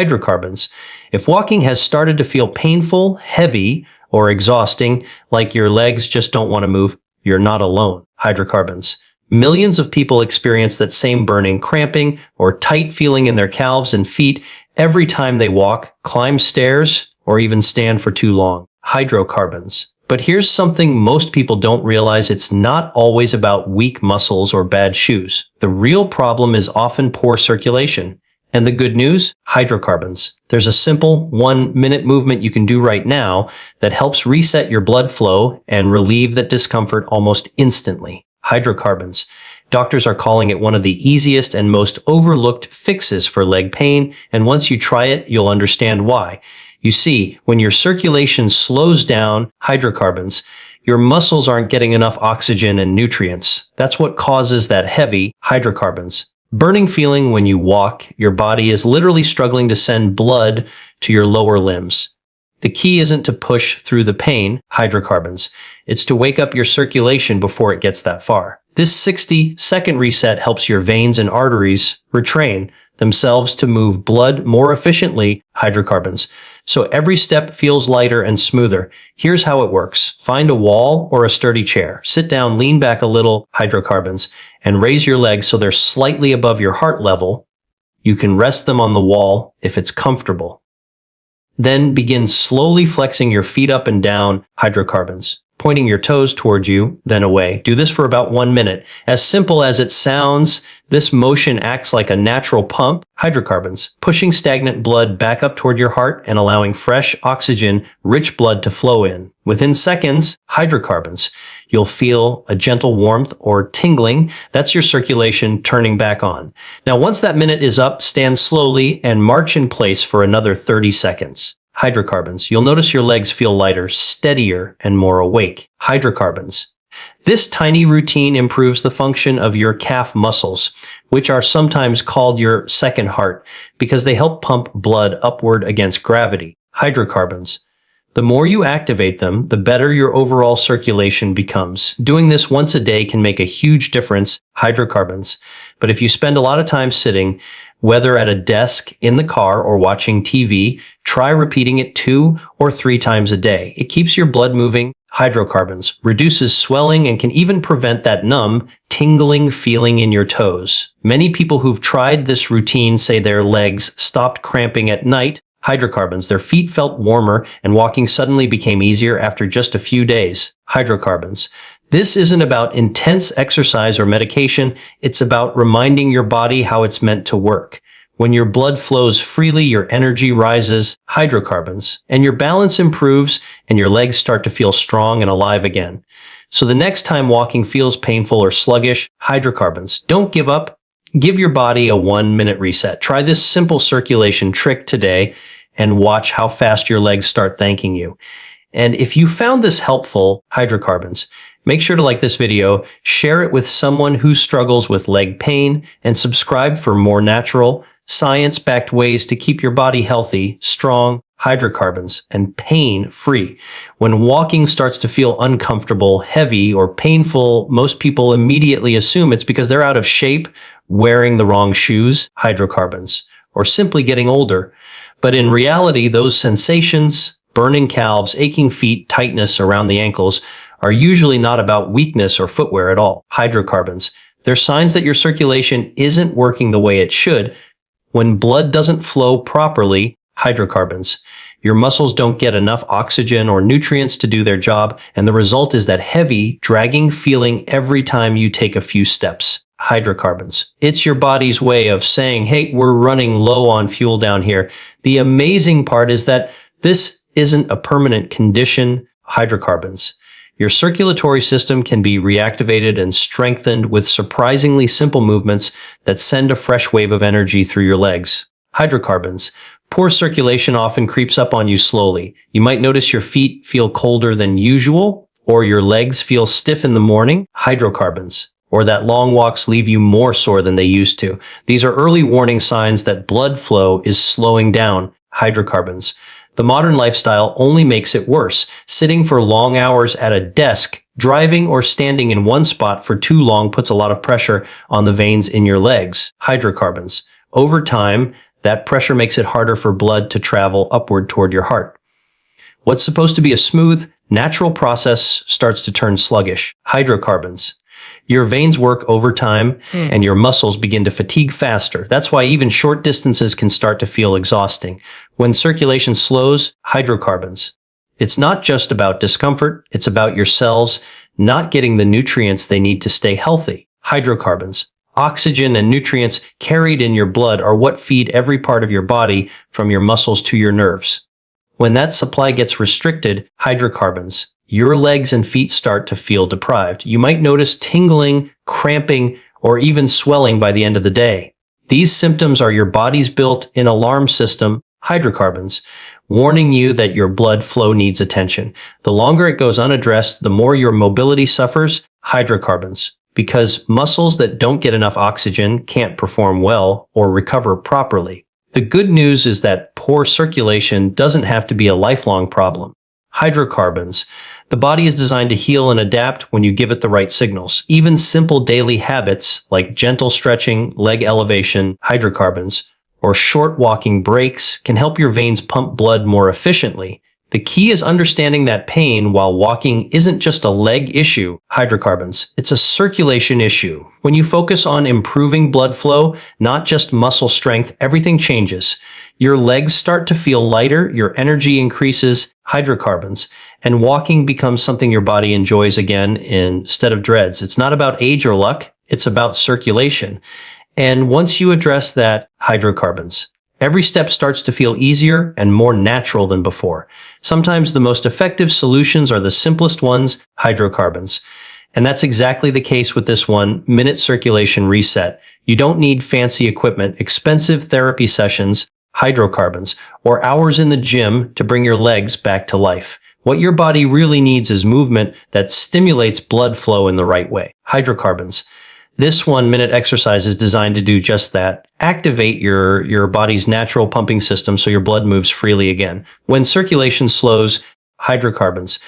hydrocarbons. If walking has started to feel painful, heavy, or exhausting, like your legs just don't want to move, you're not alone. Hydrocarbons. Millions of people experience that same burning, cramping, or tight feeling in their calves and feet every time they walk, climb stairs, or even stand for too long. Hydrocarbons. But here's something most people don't realize: it's not always about weak muscles or bad shoes. The real problem is often poor circulation. And the good news? Hydrocarbons. There's a simple 1-minute movement you can do right now that helps reset your blood flow and relieve that discomfort almost instantly. Hydrocarbons. Doctors are calling it one of the easiest and most overlooked fixes for leg pain, and once you try it, you'll understand why. You see, when your circulation slows down, hydrocarbons, your muscles aren't getting enough oxygen and nutrients. That's what causes that heavy hydrocarbons burning feeling when you walk. Your body is literally struggling to send blood to your lower limbs. The key isn't to push through the pain, hydrocarbons. It's to wake up your circulation before it gets that far. This 60-second reset helps your veins and arteries retrain themselves to move blood more efficiently, hydrocarbons. So every step feels lighter and smoother. Here's how it works. Find a wall or a sturdy chair. Sit down, lean back a little, hydrocarbons, and raise your legs so they're slightly above your heart level. You can rest them on the wall if it's comfortable. Then begin slowly flexing your feet up and down, hydrocarbons, pointing your toes towards you, then away. Do this for about 1 minute. As simple as it sounds, this motion acts like a natural pump, hydrocarbons, pushing stagnant blood back up toward your heart and allowing fresh, oxygen-rich blood to flow in. Within seconds, hydrocarbons, you'll feel a gentle warmth or tingling. That's your circulation turning back on. Now, once that minute is up, stand slowly and march in place for another 30 seconds. Hydrocarbons. You'll notice your legs feel lighter, steadier, and more awake. Hydrocarbons. This tiny routine improves the function of your calf muscles, which are sometimes called your second heart, because they help pump blood upward against gravity. Hydrocarbons. The more you activate them, the better your overall circulation becomes. Doing this once a day can make a huge difference, hydrocarbons. But if you spend a lot of time sitting, whether at a desk, in the car, or watching TV, try repeating it 2 or 3 times a day. It keeps your blood moving, hydrocarbons, reduces swelling, and can even prevent that numb, tingling feeling in your toes. Many people who've tried this routine say their legs stopped cramping at night, hydrocarbons. Their feet felt warmer and walking suddenly became easier after just a few days. Hydrocarbons. This isn't about intense exercise or medication. It's about reminding your body how it's meant to work. When your blood flows freely, your energy rises, hydrocarbons, and your balance improves and your legs start to feel strong and alive again. So the next time walking feels painful or sluggish, hydrocarbons. Don't give up. Give your body a 1-minute reset. Try this simple circulation trick today and watch how fast your legs start thanking you. And if you found this helpful, hydrocarbons, make sure to like this video, share it with someone who struggles with leg pain, and subscribe for more natural, science-backed ways to keep your body healthy, strong, hydrocarbons, and pain-free. When walking starts to feel uncomfortable, heavy, or painful, most people immediately assume it's because they're out of shape, wearing the wrong shoes, hydrocarbons, or simply getting older. But in reality, those sensations, burning calves, aching feet, tightness around the ankles, are usually not about weakness or footwear at all. Hydrocarbons. They're signs that your circulation isn't working the way it should. When blood doesn't flow properly, hydrocarbons, your muscles don't get enough oxygen or nutrients to do their job, and the result is that heavy, dragging feeling every time you take a few steps. Hydrocarbons. It's your body's way of saying, hey, we're running low on fuel down here. The amazing part is that this isn't a permanent condition, hydrocarbons. Your circulatory system can be reactivated and strengthened with surprisingly simple movements that send a fresh wave of energy through your legs. Hydrocarbons. Poor circulation often creeps up on you slowly. You might notice your feet feel colder than usual, or your legs feel stiff in the morning. Hydrocarbons. Or that long walks leave you more sore than they used to. These are early warning signs that blood flow is slowing down. Hydrocarbons. The modern lifestyle only makes it worse. Sitting for long hours at a desk, driving or standing in one spot for too long puts a lot of pressure on the veins in your legs. Hydrocarbons. Over time, That pressure makes it harder for blood to travel upward toward your heart. What's supposed to be a smooth, natural process starts to turn sluggish. Hydrocarbons. Your veins work overtime and your muscles begin to fatigue faster. That's why even short distances can start to feel exhausting. When circulation slows, hydrocarbons. It's not just about discomfort, it's about your cells not getting the nutrients they need to stay healthy. Hydrocarbons. Oxygen and nutrients carried in your blood are what feed every part of your body, from your muscles to your nerves. When that supply gets restricted, hydrocarbons, your legs and feet start to feel deprived. You might notice tingling, cramping, or even swelling by the end of the day. These symptoms are your body's built-in alarm system, hydrocarbons, warning you that your blood flow needs attention. The longer it goes unaddressed, the more your mobility suffers, hydrocarbons, because muscles that don't get enough oxygen can't perform well or recover properly. The good news is that poor circulation doesn't have to be a lifelong problem. Hydrocarbons. The body is designed to heal and adapt when you give it the right signals. Even simple daily habits like gentle stretching, leg elevation, hydrocarbons, or short walking breaks can help your veins pump blood more efficiently. The key is understanding that pain while walking isn't just a leg issue, hydrocarbons. It's a circulation issue. When you focus on improving blood flow, not just muscle strength, everything changes. Your legs start to feel lighter, your energy increases, hydrocarbons, and walking becomes something your body enjoys again instead of dreads. It's not about age or luck, it's about circulation. And once you address that, hydrocarbons, every step starts to feel easier and more natural than before. Sometimes the most effective solutions are the simplest ones, hydrocarbons. And that's exactly the case with this 1-minute circulation reset. You don't need fancy equipment, expensive therapy sessions, hydrocarbons, or hours in the gym to bring your legs back to life. What your body really needs is movement that stimulates blood flow in the right way. Hydrocarbons. This 1-minute exercise is designed to do just that. Activate your body's natural pumping system so your blood moves freely again. When circulation slows, hydrocarbons.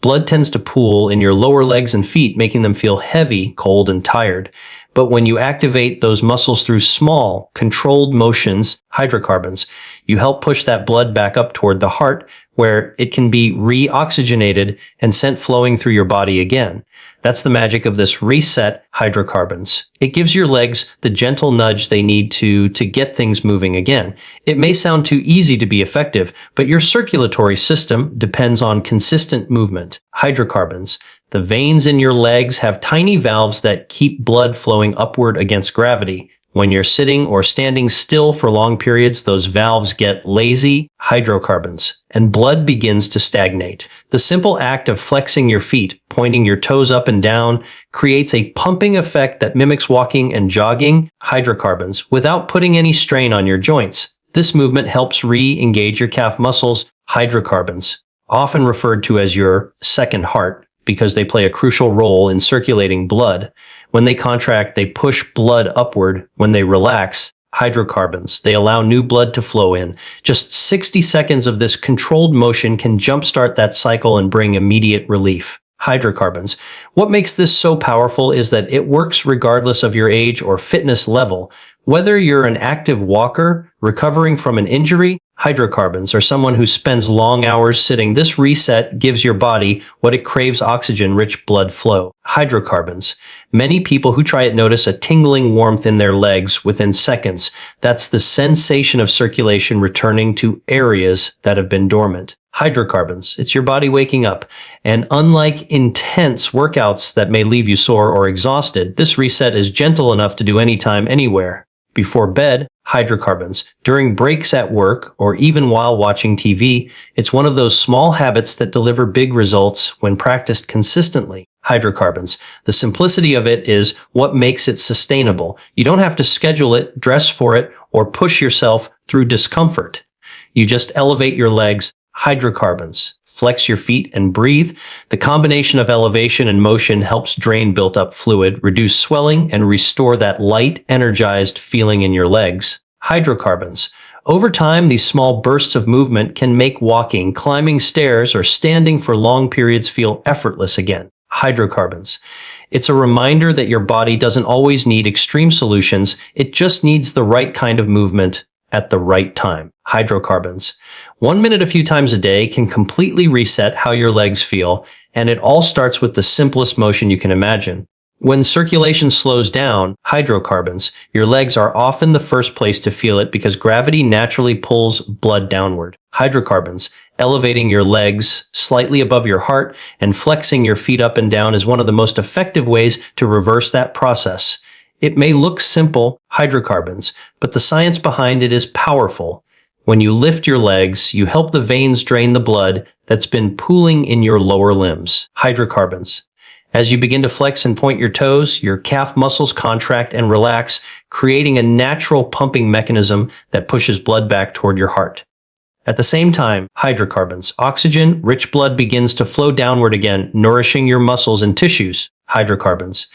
Blood tends to pool in your lower legs and feet, making them feel heavy, cold, and tired. But when you activate those muscles through small, controlled motions, hydrocarbons, you help push that blood back up toward the heart, where it can be re-oxygenated and sent flowing through your body again. That's the magic of this reset, hydrocarbons. It gives your legs the gentle nudge they need to get things moving again. It may sound too easy to be effective, but your circulatory system depends on consistent movement. Hydrocarbons. The veins in your legs have tiny valves that keep blood flowing upward against gravity. When you're sitting or standing still for long periods, those valves get lazy, hydrocarbons, and blood begins to stagnate. The simple act of flexing your feet, pointing your toes up and down, creates a pumping effect that mimics walking and jogging, hydrocarbons, without putting any strain on your joints. This movement helps re-engage your calf muscles, hydrocarbons, often referred to as your second heart, because they play a crucial role in circulating blood. When they contract, they push blood upward. When they relax, hydrocarbons, they allow new blood to flow in. Just 60 seconds of this controlled motion can jumpstart that cycle and bring immediate relief. Hydrocarbons. What makes this so powerful is that it works regardless of your age or fitness level. Whether you're an active walker, recovering from an injury, hydrocarbons, or someone who spends long hours sitting, this reset gives your body what it craves: oxygen-rich blood flow. Hydrocarbons. Many people who try it notice a tingling warmth in their legs within seconds. That's the sensation of circulation returning to areas that have been dormant. Hydrocarbons. It's your body waking up. And unlike intense workouts that may leave you sore or exhausted, this reset is gentle enough to do anytime, anywhere. Before bed, hydrocarbons. During breaks at work, or even while watching TV, it's one of those small habits that deliver big results when practiced consistently. Hydrocarbons. The simplicity of it is what makes it sustainable. You don't have to schedule it, dress for it, or push yourself through discomfort. You just elevate your legs, hydrocarbons. Flex your feet and breathe. The combination of elevation and motion helps drain built-up fluid, reduce swelling, and restore that light, energized feeling in your legs. Hydrocarbons. Over time, these small bursts of movement can make walking, climbing stairs, or standing for long periods feel effortless again. Hydrocarbons. It's a reminder that your body doesn't always need extreme solutions. It just needs the right kind of movement at the right time. Hydrocarbons. 1 minute a few times a day can completely reset how your legs feel, and it all starts with the simplest motion you can imagine. When circulation slows down, hydrocarbons, your legs are often the first place to feel it because gravity naturally pulls blood downward. Hydrocarbons, elevating your legs slightly above your heart and flexing your feet up and down is one of the most effective ways to reverse that process. It may look simple, hydrocarbons, but the science behind it is powerful. When you lift your legs, you help the veins drain the blood that's been pooling in your lower limbs. Hydrocarbons. As you begin to flex and point your toes, your calf muscles contract and relax, creating a natural pumping mechanism that pushes blood back toward your heart. At the same time, hydrocarbons. Oxygen-rich blood begins to flow downward again, nourishing your muscles and tissues. Hydrocarbons.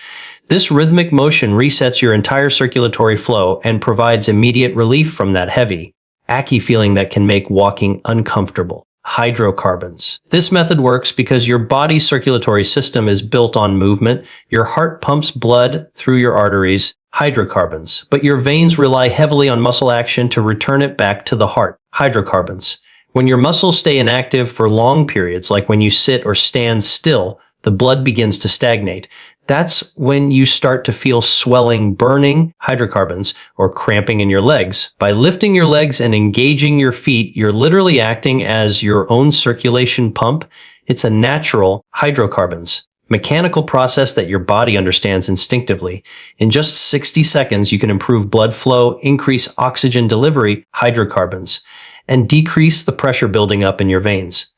This rhythmic motion resets your entire circulatory flow and provides immediate relief from that heavy, achy feeling that can make walking uncomfortable. Hydrocarbons. This method works because your body's circulatory system is built on movement. Your heart pumps blood through your arteries, hydrocarbons, but your veins rely heavily on muscle action to return it back to the heart. Hydrocarbons. When your muscles stay inactive for long periods, like when you sit or stand still, the blood begins to stagnate. That's when you start to feel swelling, burning, hydrocarbons, or cramping in your legs. By lifting your legs and engaging your feet, you're literally acting as your own circulation pump. It's a natural hydrocarbons mechanical process that your body understands instinctively. In just 60 seconds, you can improve blood flow, increase oxygen delivery, hydrocarbons, and decrease the pressure building up in your veins.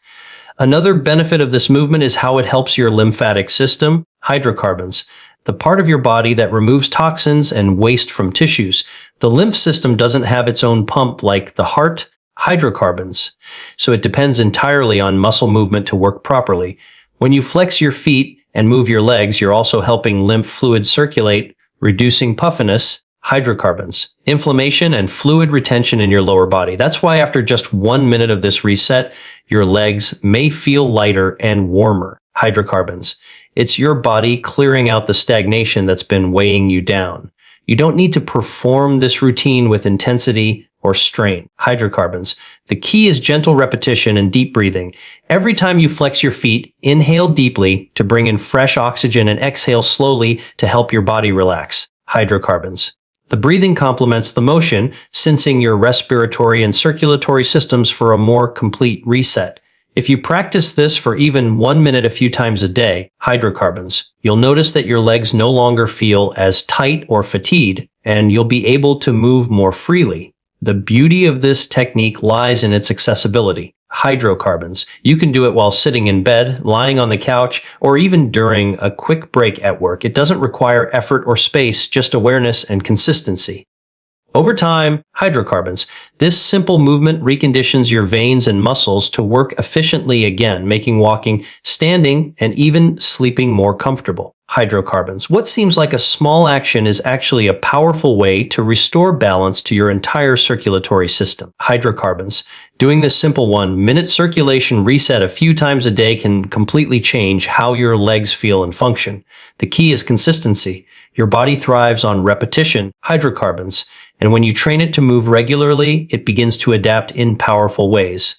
Another benefit of this movement is how it helps your lymphatic system, hydrocarbons, the part of your body that removes toxins and waste from tissues. The lymph system doesn't have its own pump like the heart, hydrocarbons, so it depends entirely on muscle movement to work properly. When you flex your feet and move your legs, you're also helping lymph fluid circulate, reducing puffiness, hydrocarbons, inflammation, and fluid retention in your lower body. That's why after just 1 minute of this reset, your legs may feel lighter and warmer. Hydrocarbons. It's your body clearing out the stagnation that's been weighing you down. You don't need to perform this routine with intensity or strain. Hydrocarbons. The key is gentle repetition and deep breathing. Every time you flex your feet, inhale deeply to bring in fresh oxygen and exhale slowly to help your body relax. Hydrocarbons. The breathing complements the motion, sensing your respiratory and circulatory systems for a more complete reset. If you practice this for even 1 minute a few times a day, hydrocarbons, you'll notice that your legs no longer feel as tight or fatigued, and you'll be able to move more freely. The beauty of this technique lies in its accessibility. Hydrocarbons. You can do it while sitting in bed, lying on the couch, or even during a quick break at work. It doesn't require effort or space, just awareness and consistency. Over time, hydrocarbons. This simple movement reconditions your veins and muscles to work efficiently again, making walking, standing, and even sleeping more comfortable. Hydrocarbons. What seems like a small action is actually a powerful way to restore balance to your entire circulatory system. Hydrocarbons. Doing this simple 1 minute circulation reset a few times a day can completely change how your legs feel and function. The key is consistency. Your body thrives on repetition, hydrocarbons, and when you train it to move regularly, it begins to adapt in powerful ways.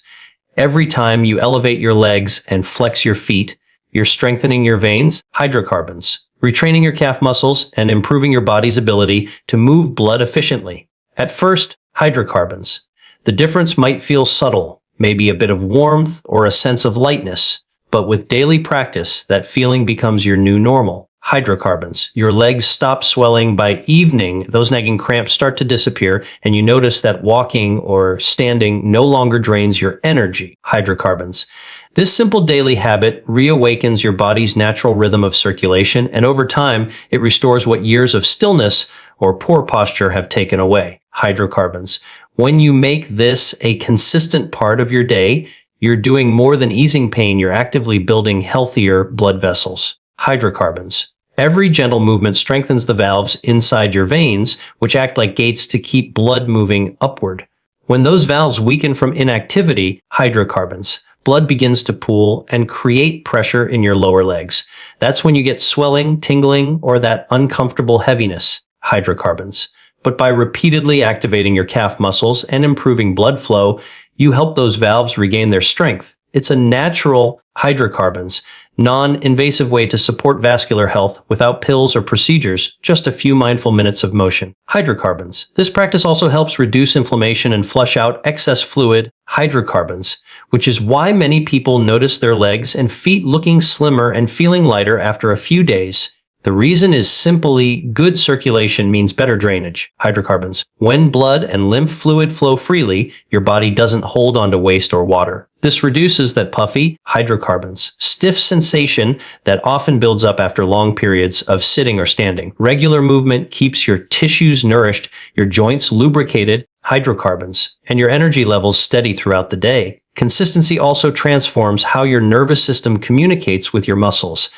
Every time you elevate your legs and flex your feet, you're strengthening your veins, hydrocarbons, retraining your calf muscles, and improving your body's ability to move blood efficiently. At first, hydrocarbons. The difference might feel subtle, maybe a bit of warmth or a sense of lightness, but with daily practice, that feeling becomes your new normal. Hydrocarbons. Your legs stop swelling. By evening, those nagging cramps start to disappear, and you notice that walking or standing no longer drains your energy. Hydrocarbons. This simple daily habit reawakens your body's natural rhythm of circulation, and over time, it restores what years of stillness or poor posture have taken away. Hydrocarbons. When you make this a consistent part of your day, you're doing more than easing pain, you're actively building healthier blood vessels. Hydrocarbons. Every gentle movement strengthens the valves inside your veins, which act like gates to keep blood moving upward. When those valves weaken from inactivity, hydrocarbons, blood begins to pool and create pressure in your lower legs. That's when you get swelling, tingling, or that uncomfortable heaviness. Hydrocarbons. but by repeatedly activating your calf muscles and improving blood flow, you help those valves regain their strength. It's a natural hydrocarbons, non-invasive way to support vascular health without pills or procedures, just a few mindful minutes of motion. Hydrocarbons. This practice also helps reduce inflammation and flush out excess fluid, hydrocarbons, which is why many people notice their legs and feet looking slimmer and feeling lighter after a few days. The reason is simply good circulation means better drainage. Hydrocarbons. When blood and lymph fluid flow freely, your body doesn't hold onto waste or water. This reduces that puffy, hydrocarbons, stiff sensation that often builds up after long periods of sitting or standing. Regular movement keeps your tissues nourished, your joints lubricated, hydrocarbons, and your energy levels steady throughout the day. Consistency also transforms how your nervous system communicates with your muscles.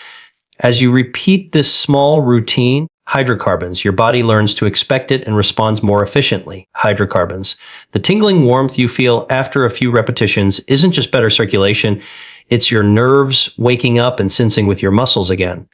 As you repeat this small routine, hydrocarbons, your body learns to expect it and responds more efficiently. Hydrocarbons. The tingling warmth you feel after a few repetitions isn't just better circulation, it's your nerves waking up and sensing with your muscles again.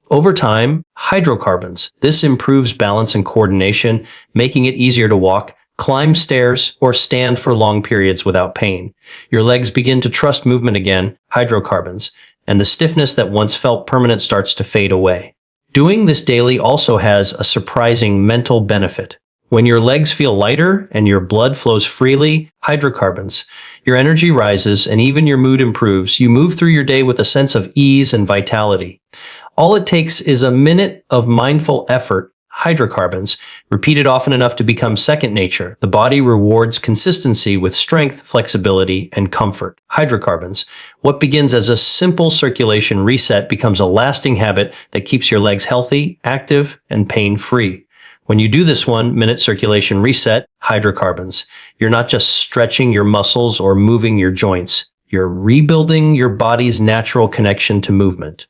Over time, hydrocarbons. This improves balance and coordination, making it easier to walk, climb stairs, or stand for long periods without pain. Your legs begin to trust movement again, hydrocarbons, and the stiffness that once felt permanent starts to fade away. Doing this daily also has a surprising mental benefit. When your legs feel lighter and your blood flows freely, hydrocarbons, your energy rises and even your mood improves. You move through your day with a sense of ease and vitality. All it takes is a minute of mindful effort, hydrocarbons, repeated often enough to become second nature. The body rewards consistency with strength, flexibility, and comfort. Hydrocarbons. What begins as a simple circulation reset becomes a lasting habit that keeps your legs healthy, active, and pain-free. When you do this 1-minute circulation reset, hydrocarbons, you're not just stretching your muscles or moving your joints. You're rebuilding your body's natural connection to movement.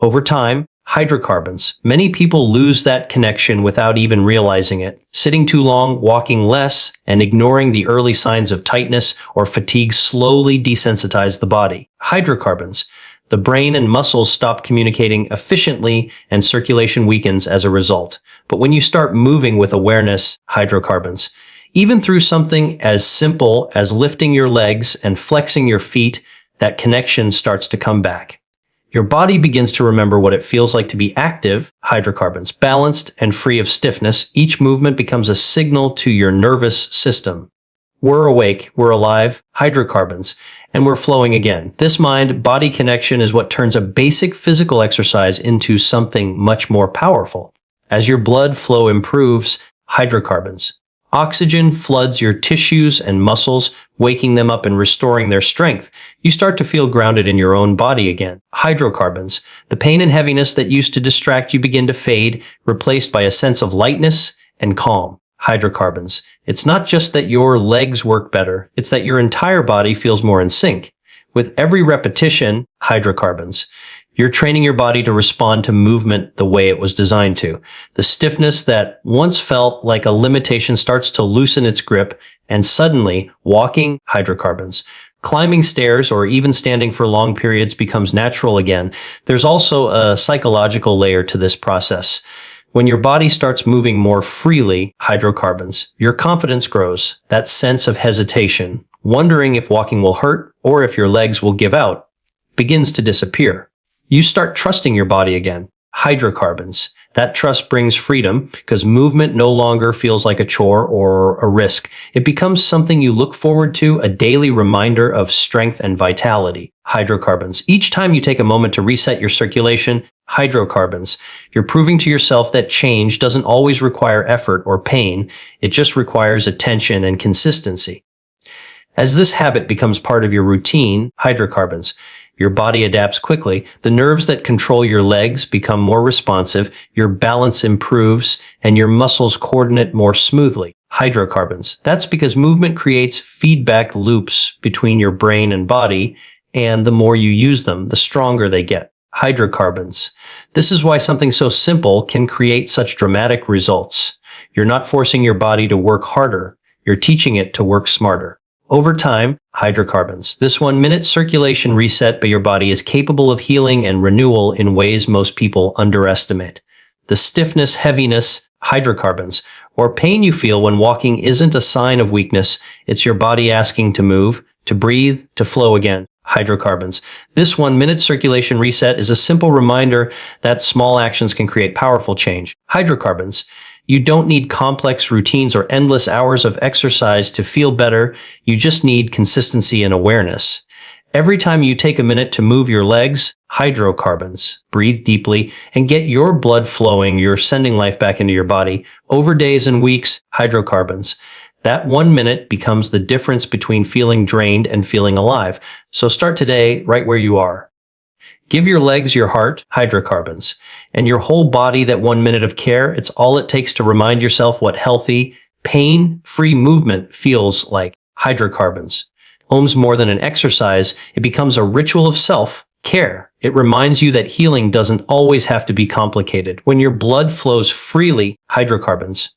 Over time, hydrocarbons. Many people lose that connection without even realizing it. Sitting too long, walking less, and ignoring the early signs of tightness or fatigue slowly desensitize the body. Hydrocarbons. The brain and muscles stop communicating efficiently and circulation weakens as a result. But when you start moving with awareness, hydrocarbons, even through something as simple as lifting your legs and flexing your feet, that connection starts to come back. Your body begins to remember what it feels like to be active, hydrocarbons, balanced and free of stiffness. Each movement becomes a signal to your nervous system. We're awake, we're alive, hydrocarbons, and we're flowing again. This mind-body connection is what turns a basic physical exercise into something much more powerful. As your blood flow improves, hydrocarbons. Oxygen floods your tissues and muscles, waking them up and restoring their strength. You start to feel grounded in your own body again. Hydrocarbons. The pain and heaviness that used to distract you begin to fade, replaced by a sense of lightness and calm. Hydrocarbons. It's not just that your legs work better, it's that your entire body feels more in sync. With every repetition, hydrocarbons. You're training your body to respond to movement the way it was designed to. The stiffness that once felt like a limitation starts to loosen its grip, and suddenly, walking, hydrocarbons. Climbing stairs or even standing for long periods becomes natural again. There's also a psychological layer to this process. When your body starts moving more freely, hydrocarbons, your confidence grows. That sense of hesitation, wondering if walking will hurt or if your legs will give out, begins to disappear. You start trusting your body again. Hydrocarbons. That trust brings freedom because movement no longer feels like a chore or a risk. It becomes something you look forward to, a daily reminder of strength and vitality. Hydrocarbons. Each time you take a moment to reset your circulation, hydrocarbons. You're proving to yourself that change doesn't always require effort or pain. It just requires attention and consistency. As this habit becomes part of your routine, hydrocarbons, your body adapts quickly. The nerves that control your legs become more responsive, your balance improves, and your muscles coordinate more smoothly. Hydrocarbons. That's because movement creates feedback loops between your brain and body, and the more you use them, the stronger they get. Hydrocarbons. This is why something so simple can create such dramatic results. You're not forcing your body to work harder. You're teaching it to work smarter. Over time, hydrocarbons. This 1-minute circulation reset by your body is capable of healing and renewal in ways most people underestimate. The stiffness, heaviness, hydrocarbons, or pain you feel when walking isn't a sign of weakness. It's your body asking to move, to breathe, to flow again. Hydrocarbons. This 1 minute circulation reset is a simple reminder that small actions can create powerful change. Hydrocarbons. You don't need complex routines or endless hours of exercise to feel better. You just need consistency and awareness. Every time you take a minute to move your legs, hydrocarbons. Breathe deeply and get your blood flowing. You're sending life back into your body. Over days and weeks, hydrocarbons. That 1 minute becomes the difference between feeling drained and feeling alive. So start today right where you are. Give your legs your heart, hydrocarbons, and your whole body that 1 minute of care. It's all it takes to remind yourself what healthy, pain-free movement feels like. Hydrocarbons. Home's more than an exercise. It becomes a ritual of self-care. It reminds you that healing doesn't always have to be complicated. When your blood flows freely, hydrocarbons.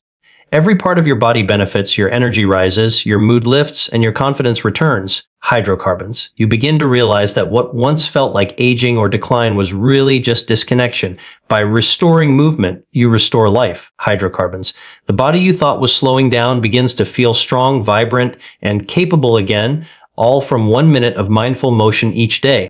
Every part of your body benefits, your energy rises, your mood lifts, and your confidence returns. Hydrocarbons. You begin to realize that what once felt like aging or decline was really just disconnection. By restoring movement, you restore life. Hydrocarbons. The body you thought was slowing down begins to feel strong, vibrant, and capable again, all from 1 minute of mindful motion each day.